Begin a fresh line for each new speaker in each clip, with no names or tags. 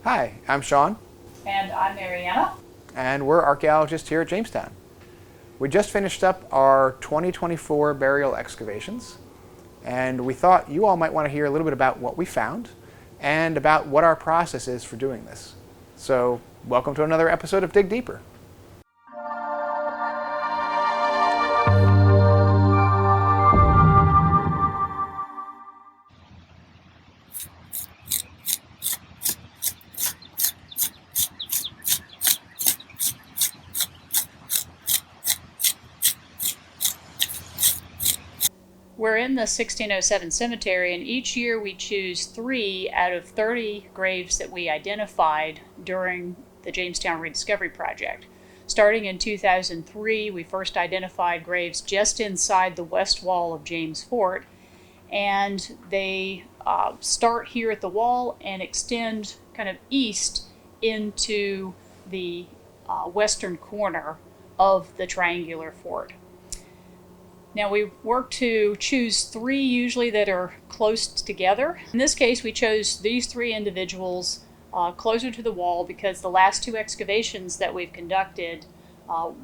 Hi, I'm Sean.
And I'm Mariana.
And we're archaeologists here at Jamestown. We just finished up our 2024 burial excavations, and we thought you all might want to hear a little bit about what we found and about what our process is for doing this. So, welcome to another episode of Dig Deeper.
We're in the 1607 cemetery, and each year we choose 3 out of 30 graves that we identified during the Jamestown Rediscovery project. Starting in 2003, we first identified graves just inside the west wall of James Fort, and they start here at the wall and extend kind of east into the western corner of the triangular fort. Now we work to choose 3 usually that are close together. In this case, we chose these 3 individuals closer to the wall because the last 2 excavations that we've conducted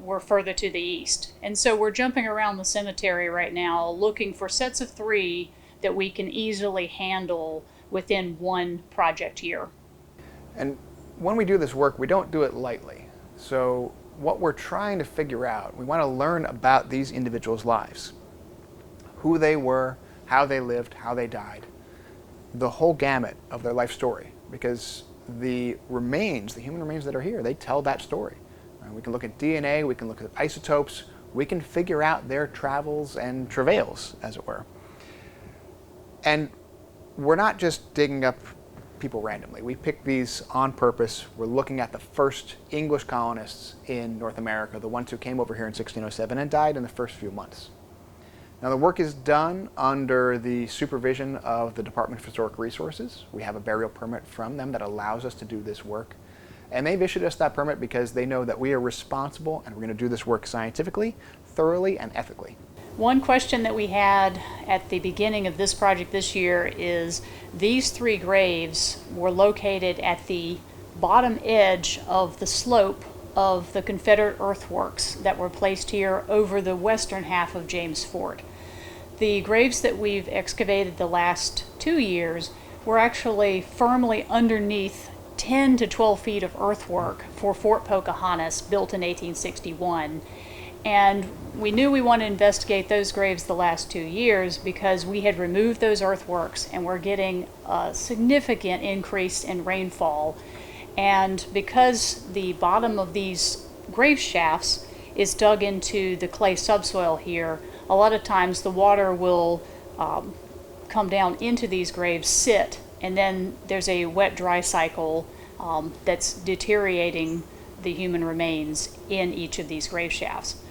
were further to the east. And so we're jumping around the cemetery right now looking for sets of 3 that we can easily handle within one project year.
And when we do this work, we don't do it lightly. So what we're trying to figure out, we want to learn about these individuals' lives. Who they were, how they lived, how they died. The whole gamut of their life story. Because the remains, the human remains that are here, they tell that story. We can look at DNA, we can look at isotopes, we can figure out their travels and travails, as it were. And we're not just digging up people randomly. We picked these on purpose. We're looking at the first English colonists in North America, the ones who came over here in 1607 and died in the first few months. Now the work is done under the supervision of the Department of Historic Resources. We have a burial permit from them that allows us to do this work. And they've issued us that permit because they know that we are responsible and we're going to do this work scientifically, thoroughly, and ethically.
One question that we had at the beginning of this project this year is these 3 graves were located at the bottom edge of the slope of the Confederate earthworks that were placed here over the western half of James Fort. The graves that we've excavated the last 2 years were actually firmly underneath 10 to 12 feet of earthwork for Fort Pocahontas, built in 1861. And we knew we wanted to investigate those graves the last 2 years because we had removed those earthworks and we're getting a significant increase in rainfall. And because the bottom of these grave shafts is dug into the clay subsoil here, a lot of times the water will come down into these graves, sit, and then there's a wet-dry cycle that's deteriorating the human remains in each of these grave shafts.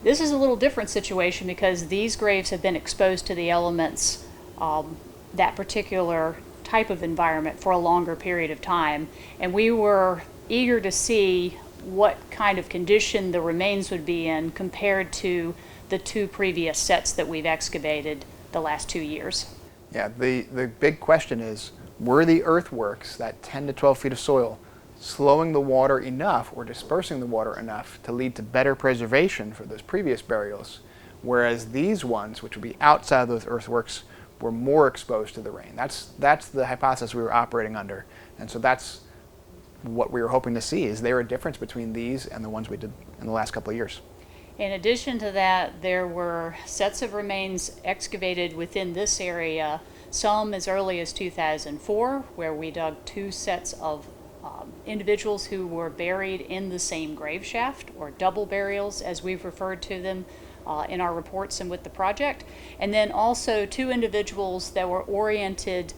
This is a little different situation because these graves have been exposed to the elements, that particular type of environment, for a longer period of time. And we were eager to see what kind of condition the remains would be in compared to the 2 previous sets that we've excavated the last 2 years.
Yeah, the big question is, were the earthworks, that 10 to 12 feet of soil, slowing the water enough or dispersing the water enough to lead to better preservation for those previous burials, whereas these ones, which would be outside those earthworks, were more exposed to the rain. That's the hypothesis we were operating under, and so that's what we were hoping to see. Is there a difference between these and the ones we did in the last couple of years?
In addition to that, there were sets of remains excavated within this area, some as early as 2004, where we dug 2 sets of individuals who were buried in the same grave shaft, or double burials as we've referred to them in our reports and with the project. And then also 2 individuals that were oriented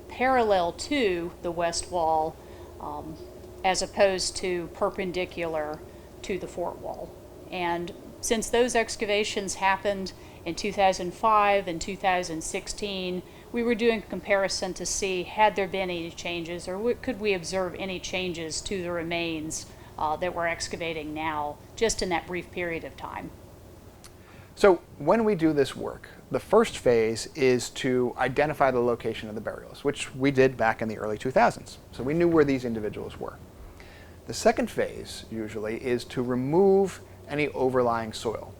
parallel to the west wall as opposed to perpendicular to the fort wall. And since those excavations happened in 2005 and 2016, we were doing a comparison to see had there been any changes, or could we observe any changes to the remains that we're excavating now, just in that brief period of time.
So when we do this work, the first phase is to identify the location of the burials, which we did back in the early 2000s. So we knew where these individuals were. The second phase, usually, is to remove any overlying soil.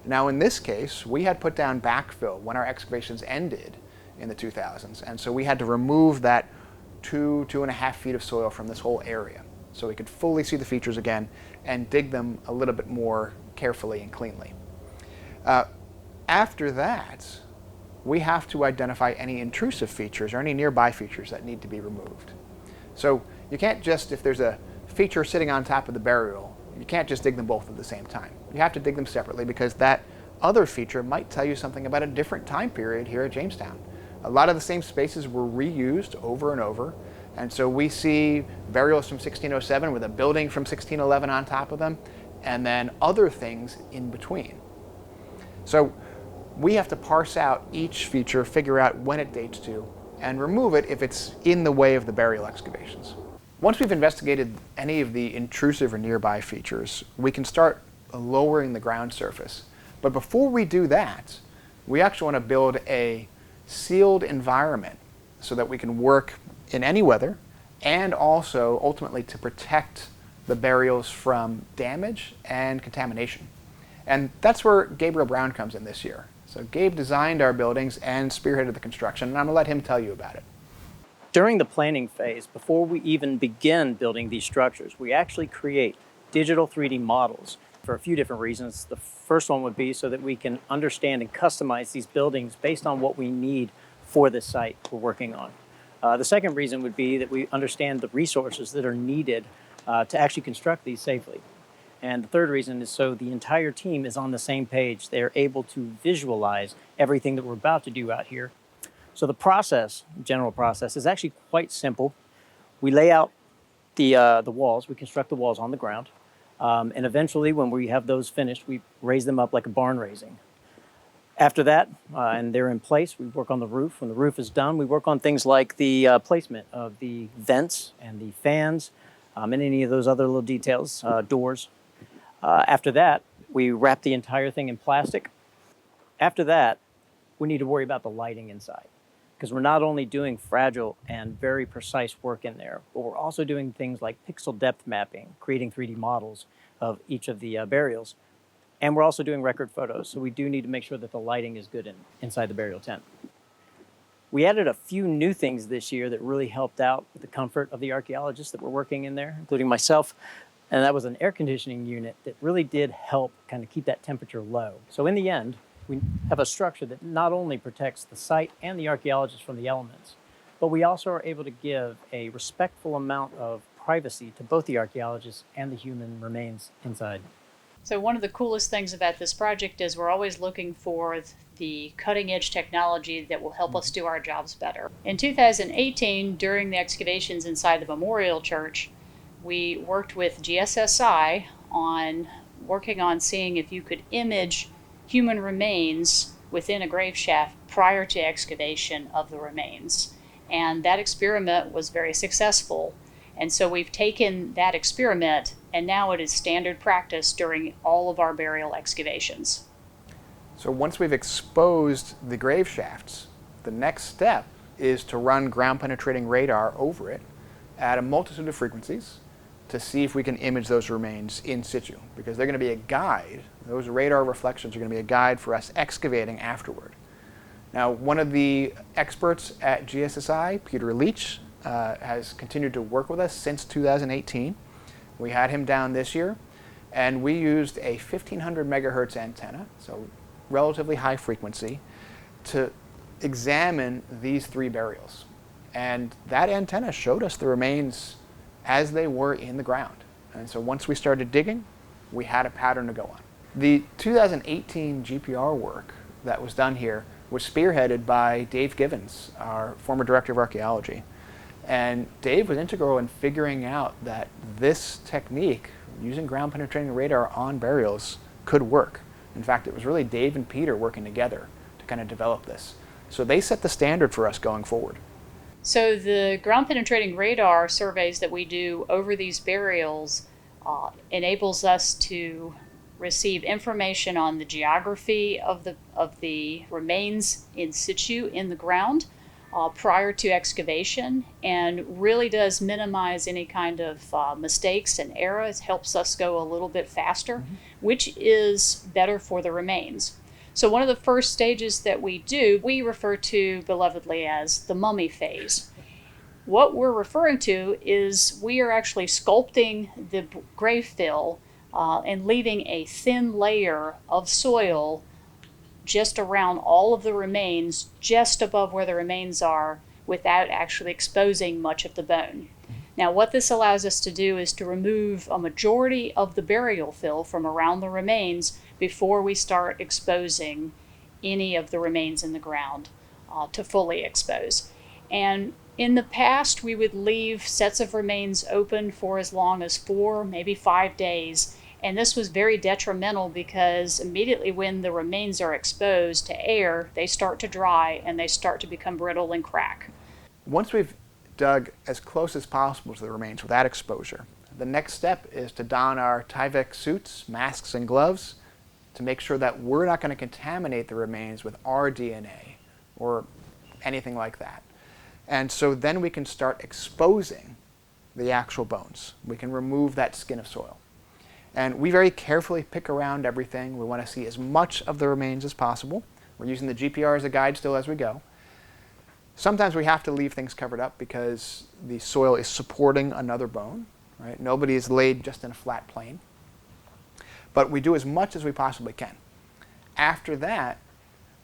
Now in this case, we had put down backfill when our excavations ended in the 2000s, and so we had to remove that 2.5 feet of soil from this whole area so we could fully see the features again and dig them a little bit more carefully and cleanly. After that, we have to identify any intrusive features or any nearby features that need to be removed. So you can't just, if there's a feature sitting on top of the burial, you can't just dig them both at the same time. You have to dig them separately because that other feature might tell you something about a different time period here at Jamestown. A lot of the same spaces were reused over and over, and so we see burials from 1607 with a building from 1611 on top of them, and then other things in between. So we have to parse out each feature, figure out when it dates to, and remove it if it's in the way of the burial excavations. Once we've investigated any of the intrusive or nearby features, we can start lowering the ground surface. But before we do that, we actually want to build a sealed environment so that we can work in any weather and also ultimately to protect the burials from damage and contamination. And that's where Gabriel Brown comes in this year. So Gabe designed our buildings and spearheaded the construction, and I'm going to let him tell you about it.
During the planning phase, before we even begin building these structures, we actually create digital 3D models for a few different reasons. The first one would be so that we can understand and customize these buildings based on what we need for the site we're working on. The second reason would be that we understand the resources that are needed to actually construct these safely. And the third reason is so the entire team is on the same page. They're able to visualize everything that we're about to do out here. So the process, general process, is actually quite simple. We lay out the walls, we construct the walls on the ground, and eventually when we have those finished, we raise them up like a barn raising. After that, and they're in place, we work on the roof. When the roof is done, we work on things like the placement of the vents and the fans, and any of those other little details, doors. After that, we wrap the entire thing in plastic. After that, we need to worry about the lighting inside, because we're not only doing fragile and very precise work in there, but we're also doing things like pixel depth mapping, creating 3D models of each of the burials. And we're also doing record photos, so we do need to make sure that the lighting is good inside the burial tent. We added a few new things this year that really helped out with the comfort of the archaeologists that were working in there, including myself. And that was an air conditioning unit that really did help kind of keep that temperature low. So in the end, we have a structure that not only protects the site and the archaeologists from the elements, but we also are able to give a respectful amount of privacy to both the archaeologists and the human remains inside.
So one of the coolest things about this project is we're always looking for the cutting edge technology that will help us do our jobs better. In 2018, during the excavations inside the Memorial Church, we worked with GSSI on working on seeing if you could image human remains within a grave shaft prior to excavation of the remains. And that experiment was very successful. And so we've taken that experiment and now it is standard practice during all of our burial excavations.
So once we've exposed the grave shafts, the next step is to run ground penetrating radar over it at a multitude of frequencies to see if we can image those remains in situ, because they're going to be a guide. Those radar reflections are going to be a guide for us excavating afterward. Now, one of the experts at GSSI, Peter Leach, has continued to work with us since 2018. We had him down this year, and we used a 1500 megahertz antenna, so relatively high frequency, to examine these three burials. And that antenna showed us the remains as they were in the ground. And so once we started digging, we had a pattern to go on. The 2018 GPR work that was done here was spearheaded by Dave Givens, our former director of archaeology. And Dave was integral in figuring out that this technique, using ground penetrating radar on burials, could work. In fact, it was really Dave and Peter working together to kind of develop this. So they set the standard for us going forward.
So the ground penetrating radar surveys that we do over these burials enables us to receive information on the geography of the remains in situ in the ground prior to excavation, and really does minimize any kind of mistakes and errors. Helps us go a little bit faster, which is better for the remains. So one of the first stages that we do, we refer to belovedly as the mummy phase. What we're referring to is we are actually sculpting the grave fill and leaving a thin layer of soil just around all of the remains, just above where the remains are, without actually exposing much of the bone. Now, what this allows us to do is to remove a majority of the burial fill from around the remains before we start exposing any of the remains in the ground to fully expose. And in the past, we would leave sets of remains open for as long as 4, maybe 5 days. And this was very detrimental because immediately when the remains are exposed to air, they start to dry and they start to become brittle and crack.
Once we've dug as close as possible to the remains without exposure, the next step is to don our Tyvek suits, masks, and gloves to make sure that we're not going to contaminate the remains with our DNA or anything like that. And so then we can start exposing the actual bones. We can remove that skin of soil. And we very carefully pick around everything. We want to see as much of the remains as possible. We're using the GPR as a guide still as we go. Sometimes we have to leave things covered up because the soil is supporting another bone, right? Nobody is laid just in a flat plane. But we do as much as we possibly can. After that,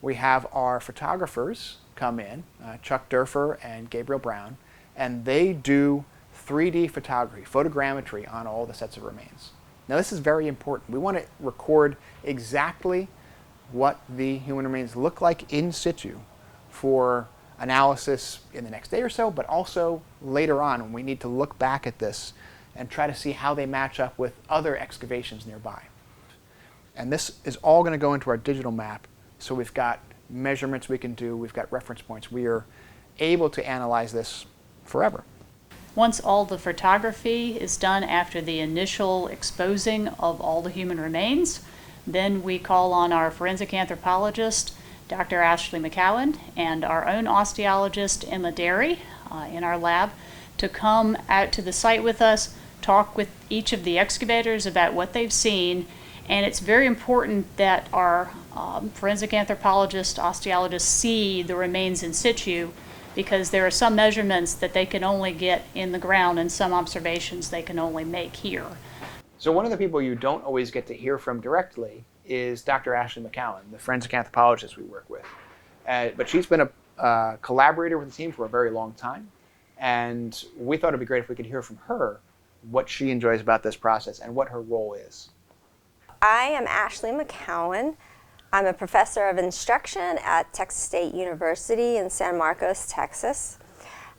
we have our photographers come in, Chuck Durfer and Gabriel Brown, and they do 3D photography, photogrammetry on all the sets of remains. Now this is very important. We want to record exactly what the human remains look like in situ for analysis in the next day or so, but also later on when we need to look back at this and try to see how they match up with other excavations nearby. And this is all going to go into our digital map, so we've got measurements we can do, we've got reference points. We are able to analyze this forever.
Once all the photography is done after the initial exposing of all the human remains, then we call on our forensic anthropologist, Dr. Ashley McKeown, and our own osteologist, Emma Derry, in our lab, to come out to the site with us, talk with each of the excavators about what they've seen. And it's very important that our forensic anthropologist, osteologists see the remains in situ, because there are some measurements that they can only get in the ground and some observations they can only make here.
So one of the people you don't always get to hear from directly is Dr. Ashley McKeown, the forensic anthropologist we work with. But she's been a collaborator with the team for a very long time, and we thought it'd be great if we could hear from her what she enjoys about this process and what her role is.
I am Ashley McKeown. I'm a professor of instruction at Texas State University in San Marcos, Texas.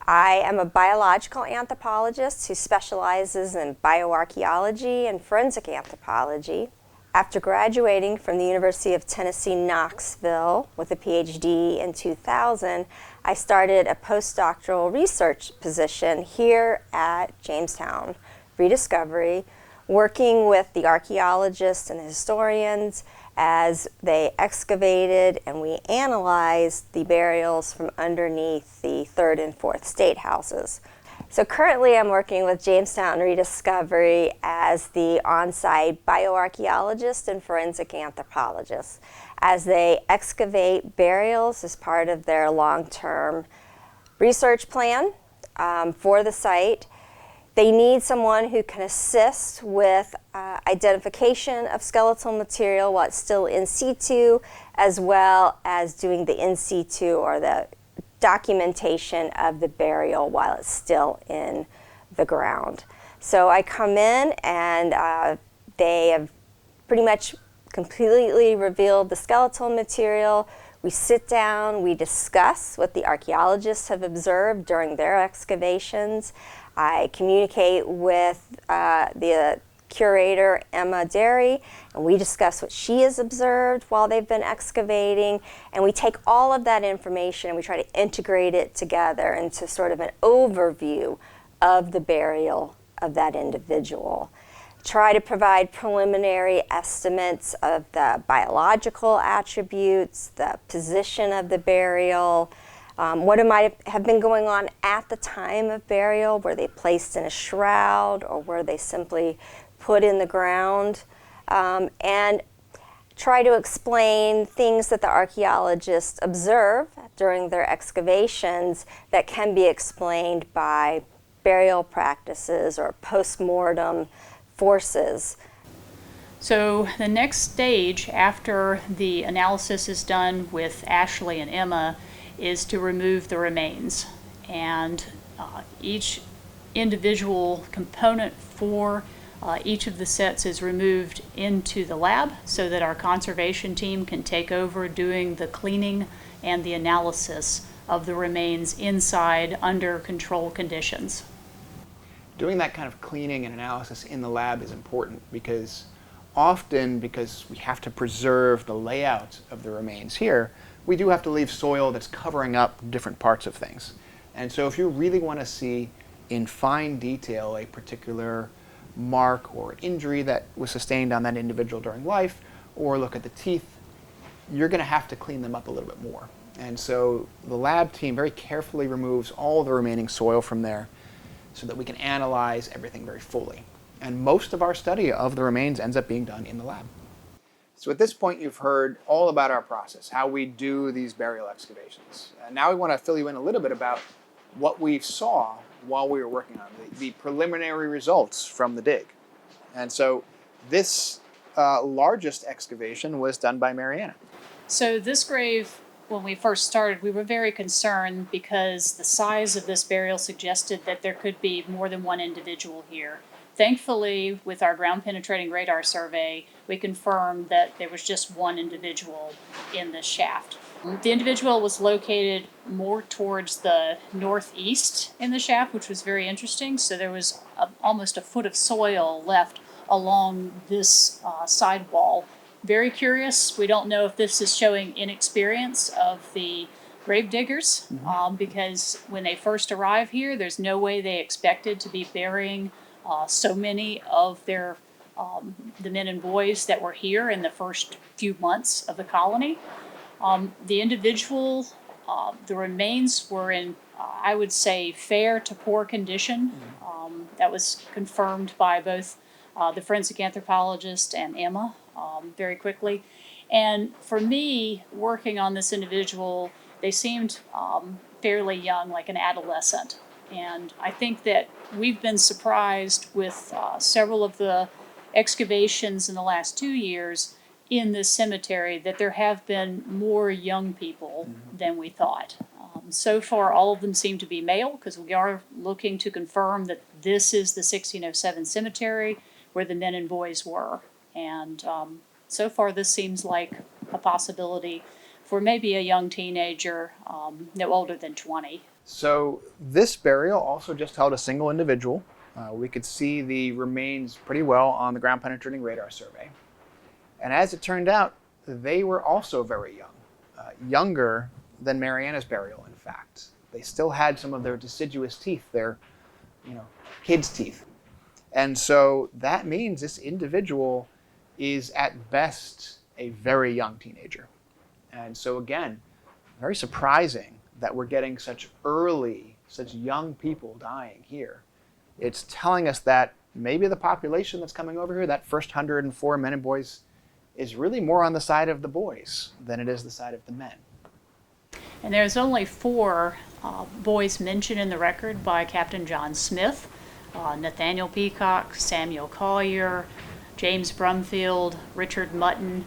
I am a biological anthropologist who specializes in bioarchaeology and forensic anthropology. After graduating from the University of Tennessee, Knoxville with a PhD in 2000, I started a postdoctoral research position here at Jamestown, Rediscovery, working with the archaeologists and the historians as they excavated and we analyzed the burials from underneath the 3rd and 4th state houses. So currently I'm working with Jamestown Rediscovery as the on-site bioarchaeologist and forensic anthropologist as they excavate burials as part of their long-term research plan for the site. They need someone who can assist with identification of skeletal material while it's still in situ, as well as doing the in situ or the documentation of the burial while it's still in the ground. So I come in and they have pretty much completely revealed the skeletal material. We sit down, we discuss what the archaeologists have observed during their excavations. I communicate with the curator, Emma Derry, and we discuss what she has observed while they've been excavating, and we take all of that information and we try to integrate it together into sort of an overview of the burial of that individual. try to provide preliminary estimates of the biological attributes, the position of the burial, what might have been going on at the time of burial. Were they placed in a shroud, or were they simply put in the ground? And try to explain things that the archaeologists observe during their excavations that can be explained by burial practices or post-mortem forces.
So the next stage after the analysis is done with Ashley and Emma is to remove the remains. And each individual component for each of the sets is removed into the lab so that our conservation team can take over doing the cleaning and the analysis of the remains inside under controlled conditions.
Doing that kind of cleaning and analysis in the lab is important because often, because we have to preserve the layout of the remains here, we do have to leave soil that's covering up different parts of things. And so if you really want to see in fine detail a particular mark or injury that was sustained on that individual during life, or look at the teeth, you're going to have to clean them up a little bit more. And so the lab team very carefully removes all the remaining soil from there so that we can analyze everything very fully. And most of our study of the remains ends up being done in the lab. So at this point, you've heard all about our process, how we do these burial excavations. And now we want to fill you in a little bit about what we saw while we were working on the preliminary results from the dig. And so this largest excavation was done by Mariana.
So this grave, when we first started, we were very concerned because the size of this burial suggested that there could be more than one individual here. Thankfully, with our ground penetrating radar survey, we confirmed that there was just one individual in this shaft. The individual was located more towards the northeast in the shaft, which was very interesting. So there was almost a foot of soil left along this side wall. Very curious. We don't know if this is showing inexperience of the grave diggers, because when they first arrived here, there's no way they expected to be burying so many of their the men and boys that were here in the first few months of the colony. The individual, the remains were in, I would say, fair to poor condition. That was confirmed by both the forensic anthropologist and Emma very quickly. And for me, working on this individual, they seemed fairly young, like an adolescent. And I think that we've been surprised with several of the excavations in the last 2 years in this cemetery that there have been more young people than we thought. So far, all of them seem to be male, because we are looking to confirm that this is the 1607 cemetery where the men and boys were. And so far, this seems like a possibility for maybe a young teenager, no older than 20.
So this burial also just held a single individual. We could see the remains pretty well on the ground penetrating radar survey. And as it turned out, they were also very young, younger than Mariana's burial, in fact. They still had some of their deciduous teeth, their kids' teeth. And so that means this individual is at best a very young teenager. And so again, very surprising that we're getting such young people dying here. It's telling us that maybe the population that's coming over here, that first 104 men and boys, is really more on the side of the boys than it is the side of the men.
And there's only 4 boys mentioned in the record by Captain John Smith, Nathaniel Peacock, Samuel Collier, James Brumfield, Richard Mutton.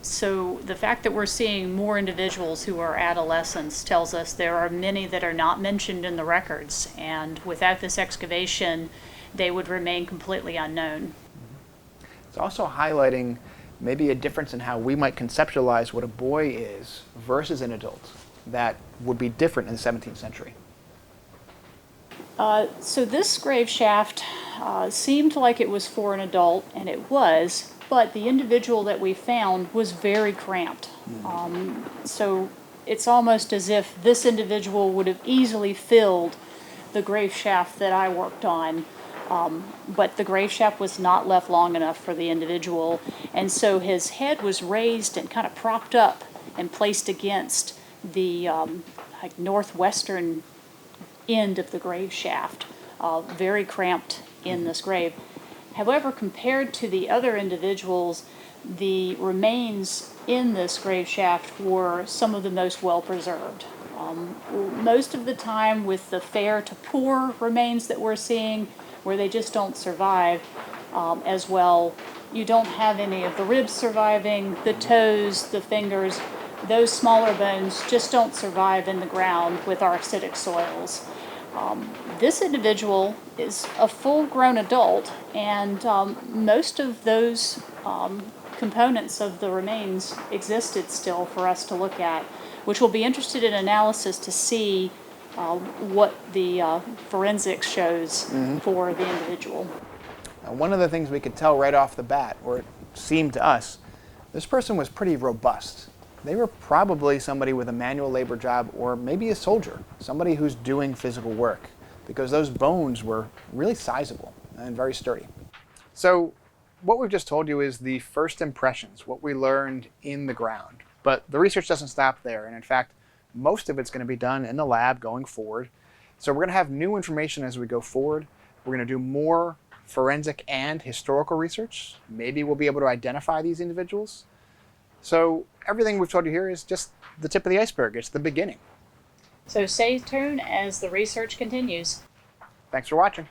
So the fact that we're seeing more individuals who are adolescents tells us there are many that are not mentioned in the records, and without this excavation, they would remain completely unknown.
It's also highlighting maybe a difference in how we might conceptualize what a boy is versus an adult that would be different in the 17th century.
So this grave shaft seemed like it was for an adult, and it was, but the individual that we found was very cramped. So it's almost as if this individual would have easily filled the grave shaft that I worked on but the grave shaft was not left long enough for the individual, and so his head was raised and kind of propped up and placed against the like northwestern end of the grave shaft, very cramped in this grave. However, compared to the other individuals, the remains in this grave shaft were some of the most well preserved. Most of the time with the fair to poor remains that we're seeing, where they just don't survive as well, you don't have any of the ribs surviving, the toes, the fingers. Those smaller bones just don't survive in the ground with our acidic soils. This individual is a full-grown adult, and most of those components of the remains existed still for us to look at, which will be interested in analysis to see what the forensics shows for the individual.
One of the things we could tell right off the bat, or it seemed to us, this person was pretty robust. They were probably somebody with a manual labor job, or maybe a soldier, somebody who's doing physical work, because those bones were really sizable and very sturdy. So what we've just told you is the first impressions, what we learned in the ground. But the research doesn't stop there, and in fact, most of it's going to be done in the lab going forward. So we're going to have new information as we go forward. We're going to do more forensic and historical research. Maybe we'll be able to identify these individuals. So everything we've told you here is just the tip of the iceberg. It's the beginning.
So stay tuned as the research continues.
Thanks for watching.